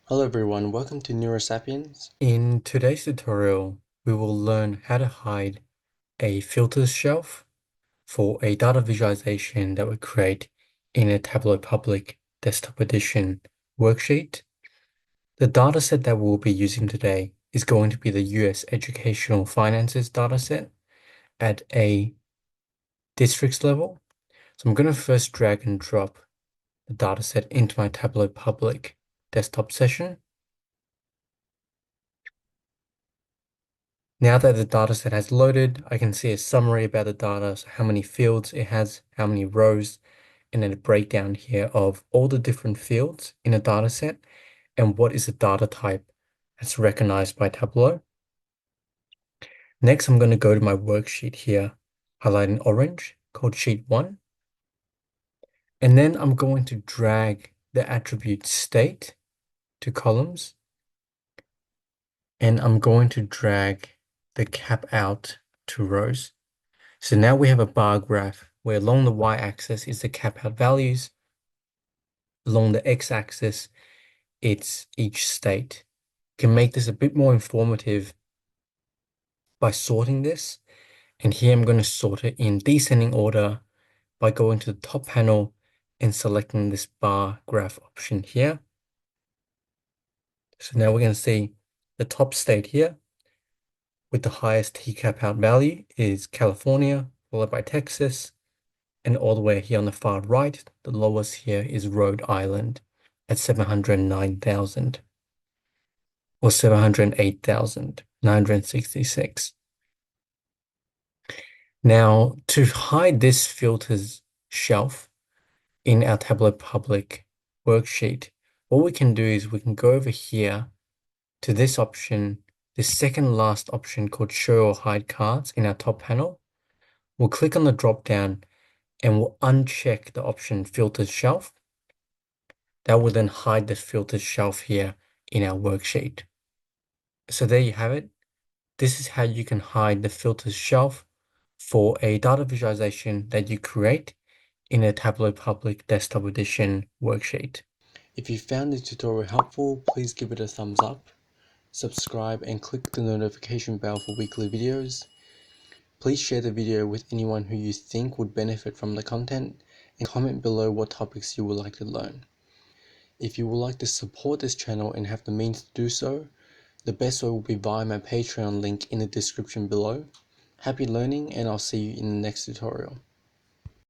Hello everyone, welcome to Neurosapiens. In today's tutorial, we will learn how to hide a filters shelf for a data visualization that we create in a Tableau Public Desktop Edition worksheet. The dataset that we'll be using today is going to be the US Educational Finances dataset at a districts level. So I'm going to first drag and drop the dataset into my Tableau Public Desktop session. Now that the dataset has loaded, I can see a summary about the data, so how many fields it has, how many rows, and then a breakdown here of all the different fields in a dataset and what is the data type that's recognized by Tableau. Next, I'm going to go to my worksheet here, highlight in orange, called Sheet 1. And then I'm going to drag the attribute state to columns. And I'm going to drag the cap out to rows. So now we have a bar graph where along the y-axis is the cap out values. Along the x-axis, it's each state. You can make this a bit more informative by sorting this. And here I'm going to sort it in descending order by going to the top panel and selecting this bar graph option here. So now we're going to see the top state here with the highest T cap out value is California, followed by Texas, and all the way here on the far right, the lowest here is Rhode Island at 709,000 or 708,966. Now, to hide this filters shelf in our Tableau Public worksheet, what we can do is we can go over here to this option, this second last option called Show or Hide Cards in our top panel. We'll click on the drop down and we'll uncheck the option Filters Shelf. That will then hide the filters shelf here in our worksheet. So there you have it. This is how you can hide the filters shelf for a data visualization that you create in a Tableau Public Desktop Edition worksheet. If you found this tutorial helpful, please give it a thumbs up, subscribe and click the notification bell for weekly videos. Please share the video with anyone who you think would benefit from the content and comment below what topics you would like to learn. If you would like to support this channel and have the means to do so, the best way will be via my Patreon link in the description below. Happy learning and I'll see you in the next tutorial.